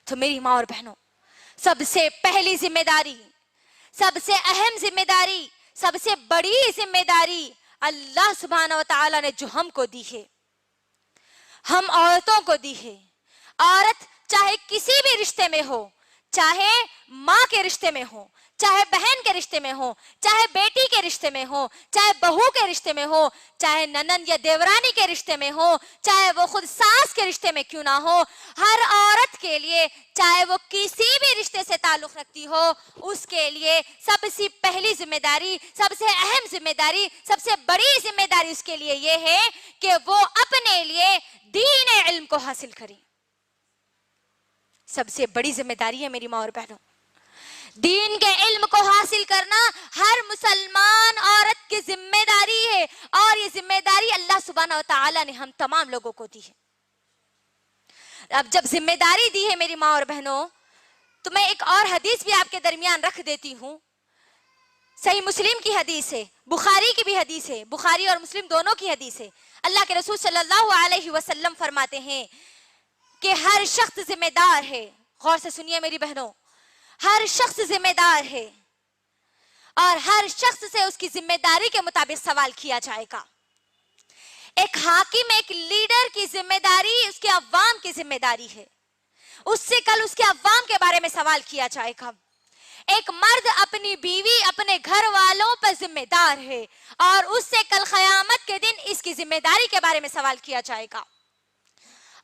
تو میری ماں اور بہنوں، سب سے پہلی ذمہ داری، سب سے اہم ذمہ داری، سب سے بڑی ذمہ داری اللہ سبحانہ و تعالیٰ نے جو ہم کو دی ہے، ہم عورتوں کو دی ہے. عورت چاہے کسی بھی رشتے میں ہو، چاہے ماں کے رشتے میں ہو، چاہے بہن کے رشتے میں ہو، چاہے بیٹی کے رشتے میں ہو، چاہے بہو کے رشتے میں ہو، چاہے ننند یا دیورانی کے رشتے میں ہو، چاہے وہ خود ساس کے رشتے میں کیوں نہ ہو، ہر عورت کے لیے چاہے وہ کسی بھی رشتے سے تعلق رکھتی ہو، اس کے لیے سب سے پہلی ذمہ داری، سب سے اہم ذمہ داری، سب سے بڑی ذمہ داری اس کے لیے یہ ہے کہ وہ اپنے لیے دین علم کو حاصل کریں. سب سے بڑی ذمہ داری ہے میری ماں اور بہنوں، دین کے علم کو حاصل کرنا ہر مسلمان عورت کی ذمہ داری ہے، اور یہ ذمہ داری اللہ سبحانہ و تعالیٰ نے ہم تمام لوگوں کو دی ہے. اب جب ذمہ داری دی ہے میری ماں اور بہنوں، تو میں ایک اور حدیث بھی آپ کے درمیان رکھ دیتی ہوں. صحیح مسلم کی حدیث ہے، بخاری کی بھی حدیث ہے، بخاری اور مسلم دونوں کی حدیث ہے. اللہ کے رسول صلی اللہ علیہ وسلم فرماتے ہیں کہ ہر شخص ذمہ دار ہے. غور سے سنیے میری بہنوں، ہر شخص ذمہ دار ہے، اور ہر شخص سے اس کی ذمہ داری کے مطابق سوال کیا جائے گا. ایک حاکم، ایک لیڈر کی ذمہ داری اس کے عوام کی ذمہ داری ہے، اس سے کل اس کے عوام کے بارے میں سوال کیا جائے گا. ایک مرد اپنی بیوی، اپنے گھر والوں پر ذمہ دار ہے، اور اس سے کل قیامت کے دن اس کی ذمہ داری کے بارے میں سوال کیا جائے گا.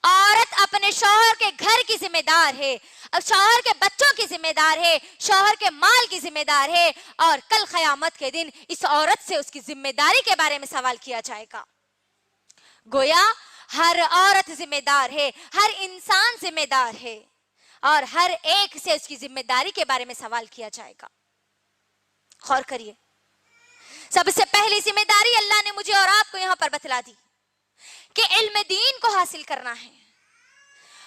عورت اپنے شوہر کے گھر کی ذمہ دار ہے، شوہر کے بچوں کی ذمہ دار ہے، شوہر کے مال کی ذمہ دار ہے، اور کل قیامت کے دن اس عورت سے اس کی ذمہ داری کے بارے میں سوال کیا جائے گا. گویا ہر عورت ذمہ دار ہے، ہر انسان ذمہ دار ہے، اور ہر ایک سے اس کی ذمہ داری کے بارے میں سوال کیا جائے گا. غور کریے، سب سے پہلی ذمہ داری اللہ نے مجھے اور آپ کو یہاں پر بتلا دی کہ علم دین کو حاصل کرنا ہے.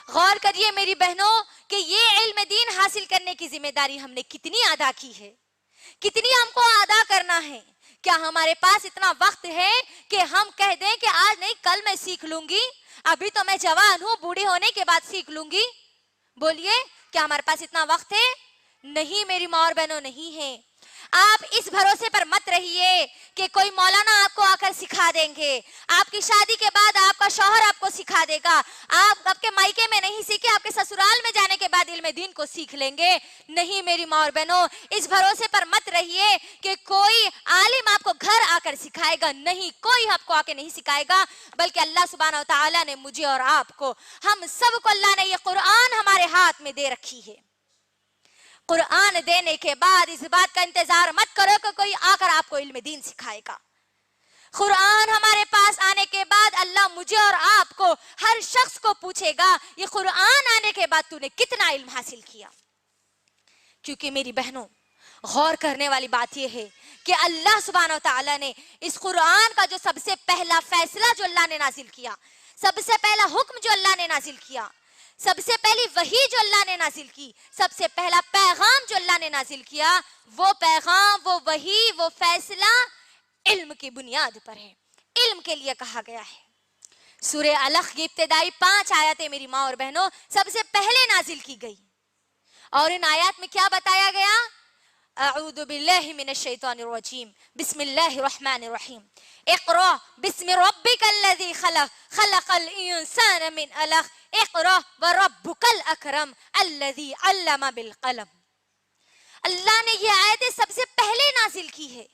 غور کریے میری بہنوں کہ یہ علم دین حاصل کرنے کی ذمہ داری ہم نے کتنی ادا کی ہے، کتنی ہم کو ادا کرنا ہے. کیا ہمارے پاس اتنا وقت ہے کہ ہم کہہ دیں کہ آج نہیں کل میں سیکھ لوں گی، ابھی تو میں جوان ہوں، بوڑھی ہونے کے بعد سیکھ لوں گی؟ بولیے، کیا ہمارے پاس اتنا وقت ہے؟ نہیں میری ماں اور بہنوں، نہیں ہے. آپ اس بھروسے پر مت رہیے کہ کوئی مولانا آپ کو آ کر سکھا دیں گے، آپ کی شادی کے بعد آپ کا شوہر آپ کو سکھا دے گا، آپ کے مائکے میں نہیں سیکھے، آپ کے سسرال میں جانے کے بعد علم دین کو سیکھ لیں گے. نہیں میری ماں اور بہنوں، اس بھروسے پر مت رہیے کہ کوئی عالم آپ کو گھر آ کر سکھائے گا. نہیں، کوئی آپ کو آ کے نہیں سکھائے گا، بلکہ اللہ سبحانہ و تعالیٰ نے مجھے اور آپ کو، ہم سب کو اللہ نے یہ قرآن ہمارے ہاتھ میں دے رکھی ہے. قرآن دینے کے بعد اس بات کا انتظار مت کرو کہ کوئی آ کر آپ کو علم دین سکھائے گا. قرآن ہمارے پاس آنے کے بعد اللہ مجھے اور آپ کو، ہر شخص کو پوچھے گا یہ قرآن آنے کے بعد تو نے کتنا علم حاصل کیا. کیونکہ میری بہنوں، غور کرنے والی بات یہ ہے کہ اللہ سبحانہ و تعالیٰ نے اس قرآن کا جو سب سے پہلا فیصلہ جو اللہ نے نازل کیا، سب سے پہلا حکم جو اللہ نے نازل کیا، سب سے پہلی وحی جو اللہ نے نازل کی، سب سے پہلا پیغام جو اللہ نے نازل کیا، وہ پیغام، وہ وحی، وہ فیصلہ علم کی بنیاد پر ہے، علم کے لیے کہا گیا ہے. سورہ علق کی ابتدائی 5 آیتیں میری ماں اور بہنوں سب سے پہلے نازل کی گئی، اور ان آیات میں کیا بتایا گیا؟ اعوذ باللہ من الشیطان الرجیم، بسم اللہ الرحمن الرحیم، اقرأ بسم ربک الذی خلق، خلق الانسان من علق، اقرأ وربک الاکرم الذی علم بالقلم. اللہ نے یہ آیتیں سب سے پہلے نازل کی ہے.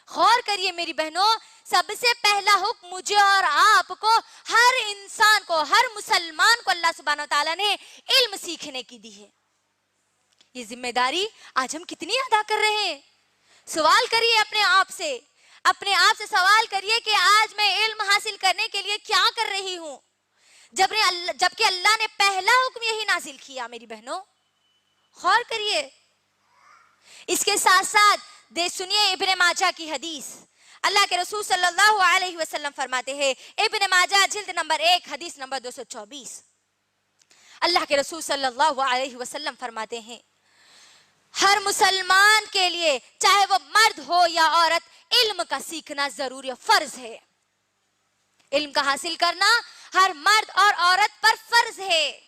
غور کریے میری بہنوں، سب سے پہلا حکم مجھے اور آپ کو، ہر انسان کو، ہر مسلمان کو اللہ سبحانہ وتعالیٰ نے علم سیکھنے کی دی ہے. یہ ذمہ داری آج ہم کتنی ادا کر رہے ہیں؟ سوال کریے اپنے آپ سے سوال کریے کہ آج میں علم حاصل کرنے کے لیے کیا کر رہی ہوں، جبکہ اللہ نے پہلا حکم یہی نازل کیا. میری بہنوں غور کریے. اس کے ساتھ ساتھ سنیے ابن ماجہ کی حدیث. اللہ کے رسول صلی اللہ علیہ وسلم فرماتے ہیں، ابن ماجہ جلد نمبر 1 حدیث نمبر 224، اللہ کے رسول صلی اللہ علیہ وسلم فرماتے ہیں، ہر مسلمان کے لیے چاہے وہ مرد ہو یا عورت، علم کا سیکھنا ضروری فرض ہے. علم کا حاصل کرنا ہر مرد اور عورت پر فرض ہے.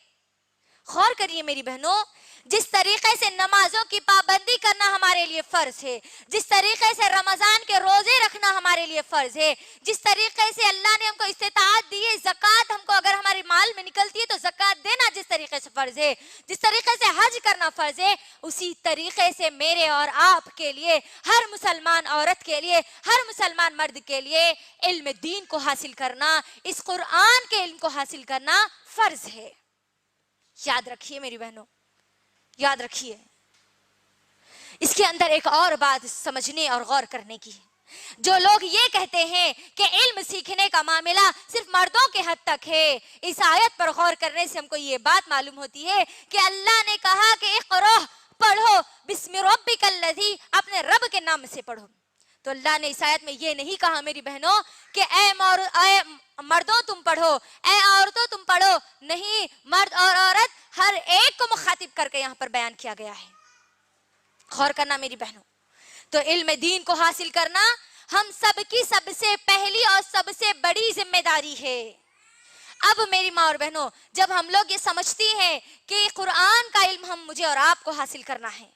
غور کریے میری بہنوں، جس طریقے سے نمازوں کی پابندی کرنا ہمارے لیے فرض ہے، جس طریقے سے رمضان کے روزے رکھنا ہمارے لیے فرض ہے، جس طریقے سے اللہ نے ہم کو استطاعت دی ہے، زکوٰۃ ہم کو اگر ہمارے مال میں نکلتی ہے تو زکوٰۃ دینا جس طریقے سے فرض ہے، جس طریقے سے حج کرنا فرض ہے، اسی طریقے سے میرے اور آپ کے لیے، ہر مسلمان عورت کے لیے، ہر مسلمان مرد کے لیے علم دین کو حاصل کرنا، اس قرآن کے علم کو حاصل کرنا فرض ہے۔ یاد رکھیے میری بہنوں، یاد رکھیے، اس کے اندر ایک اور بات سمجھنے اور غور کرنے کی ہے۔ جو لوگ یہ کہتے ہیں کہ علم سیکھنے کا معاملہ صرف مردوں کے حد تک ہے، اس آیت پر غور کرنے سے ہم کو یہ بات معلوم ہوتی ہے کہ اللہ نے کہا کہ اقرأ، پڑھو، بسم ربک الذی، اپنے رب کے نام سے پڑھو۔ تو اللہ نے اس آیت میں یہ نہیں کہا میری بہنوں کہ اے مردوں تم پڑھو، اے عورتوں تم پڑھو، نہیں، مرد اور عورت ہر ایک کو مخاطب کر کے یہاں پر بیان کیا گیا ہے۔ غور کرنا میری بہنوں، تو علم دین کو حاصل کرنا ہم سب کی سب سے پہلی اور سب سے بڑی ذمہ داری ہے۔ اب میری ماں اور بہنوں، جب ہم لوگ یہ سمجھتی ہیں کہ قرآن کا علم مجھے اور آپ کو حاصل کرنا ہے،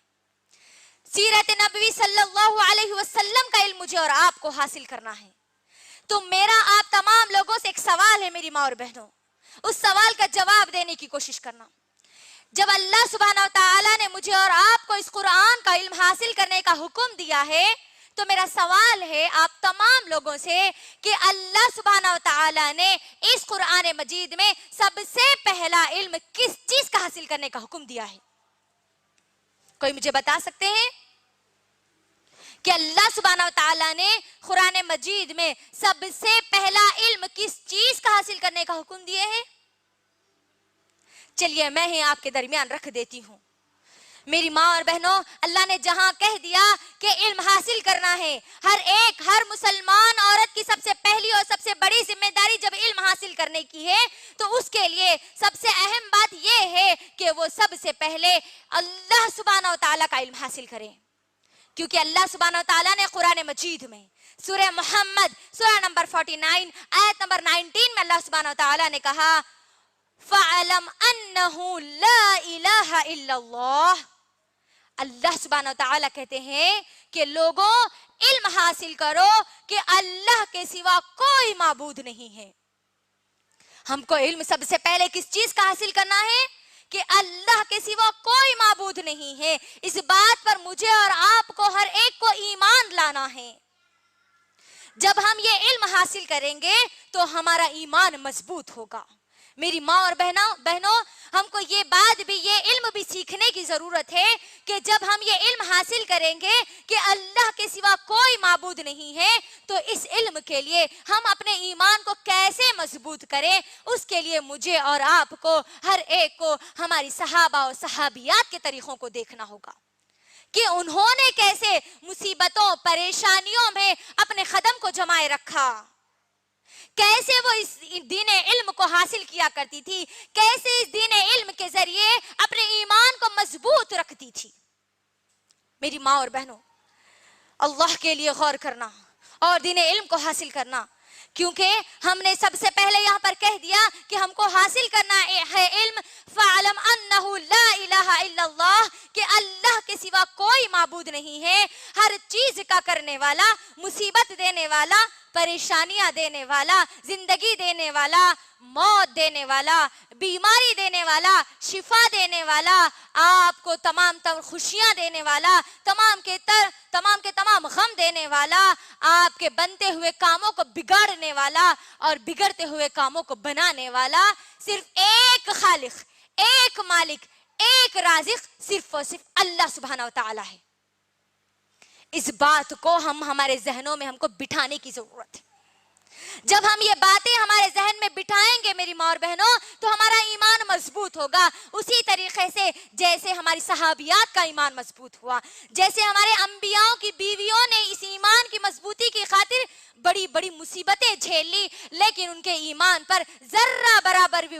سیرت نبوی صلی اللہ علیہ وسلم کا علم مجھے اور آپ کو حاصل کرنا ہے، تو میرا آپ تمام لوگوں سے ایک سوال ہے میری ماں اور بہنوں، اس سوال کا جواب دینے کی کوشش کرنا۔ جب اللہ سبحانہ و تعالیٰ نے مجھے اور آپ کو اس قرآن کا علم حاصل کرنے کا حکم دیا ہے، تو میرا سوال ہے آپ تمام لوگوں سے کہ اللہ سبحانہ و تعالیٰ نے اس قرآن مجید میں سب سے پہلا علم کس چیز کا حاصل کرنے کا حکم دیا ہے؟ کوئی مجھے بتا سکتے ہیں کہ اللہ سبحانہ و تعالیٰ نے قرآن مجید میں سب سے پہلا علم کس چیز کا حاصل کرنے کا حکم دیے ہیں؟ چلیے میں ہی آپ کے درمیان رکھ دیتی ہوں۔ میری ماں اور بہنوں، اللہ نے جہاں کہہ دیا کہ علم حاصل کرنا ہے، ہر مسلمان عورت کی سب سے پہلی اور سب سے بڑی ذمہ داری جب علم حاصل کرنے کی ہے، تو اس کے لیے سب سے اہم بات یہ ہے کہ وہ سب سے پہلے اللہ سبحانہ و تعالیٰ کا علم حاصل کریں، کیونکہ اللہ سبحانہ و تعالیٰ نے قرآن مجید میں سورہ محمد سورہ نمبر 49 آیت نمبر 19 میں اللہ سبحانہ و تعالیٰ نے کہا فَعَلَمْ أَنَّهُ لَا إِلَهَ إِلَّا اللَّهِ۔ اللہ سبحانہ و تعالیٰ کہتے ہیں کہ لوگوں علم حاصل کرو کہ اللہ کے سوا کوئی معبود نہیں ہے۔ ہم کو علم سب سے پہلے کس چیز کا حاصل کرنا ہے؟ کہ اللہ کے سوا کوئی معبود نہیں ہے۔ اس بات پر مجھے اور آپ کو ہر ایک کو ایمان لانا ہے۔ جب ہم یہ علم حاصل کریں گے تو ہمارا ایمان مضبوط ہوگا۔ میری ماں اور بہنوں، ہم کو یہ بات بھی، یہ علم بھی سیکھنے کی ضرورت ہے کہ جب ہم یہ علم حاصل کریں گے کہ اللہ کے سوا کوئی معبود نہیں ہے، تو اس علم کے لیے ہم اپنے ایمان کو کیسے مضبوط کریں، اس کے لیے مجھے اور آپ کو، ہر ایک کو، ہماری صحابہ اور صحابیات کے طریقوں کو دیکھنا ہوگا کہ انہوں نے کیسے مصیبتوں، پریشانیوں میں اپنے قدم کو جمائے رکھا، کیسے وہ اس دین علم کو حاصل کیا کرتی تھی، کیسے اس دین علم کے ذریعے اپنے ایمان کو مضبوط رکھتی تھی۔ میری ماں اور بہنوں، اللہ کے لیے غور کرنا اور دین علم کو حاصل کرنا، کیونکہ ہم نے سب سے پہلے یہاں پر کہہ دیا کہ ہم کو حاصل کرنا ہے علم فَعَلَمْ أَنَّهُ لَا إِلَهَ إِلَّا اللَّهِ، کہ اللہ کے سوا کوئی معبود نہیں ہے، ہر چیز کا کرنے والا، مصیبت دینے والا، پریشانیاں دینے والا، زندگی دینے والا، موت دینے والا، بیماری دینے والا، شفا دینے والا، آپ کو تمام خوشیاں دینے والا، تمام کے تمام غم دینے والا، آپ کے بنتے ہوئے کاموں کو بگاڑنے والا اور بگڑتے ہوئے کاموں کو بنانے والا، صرف ایک خالق، ایک مالک، ایک رازق، صرف اور صرف اللہ سبحانہ و تعالیٰ ہے۔ اس بات کو ہمارے ذہنوں میں ہم کو بٹھانے کی ضرورت ہے۔ جب ہم یہ باتیں ہمارے ذہن میں بٹھائیں گے میری ماں اور بہنوں، تو ہمارا ایمان مضبوط ہوگا، اسی طریقے سے جیسے ہماری صحابیات کا ایمان مضبوط ہوا، جیسے ہمارے انبیاء کی بیویوں نے اس ایمان کی مضبوطی کی خاطر بڑی بڑی مصیبتیں جھیل لی، لیکن ان کے ایمان پر ذرہ برابر بھی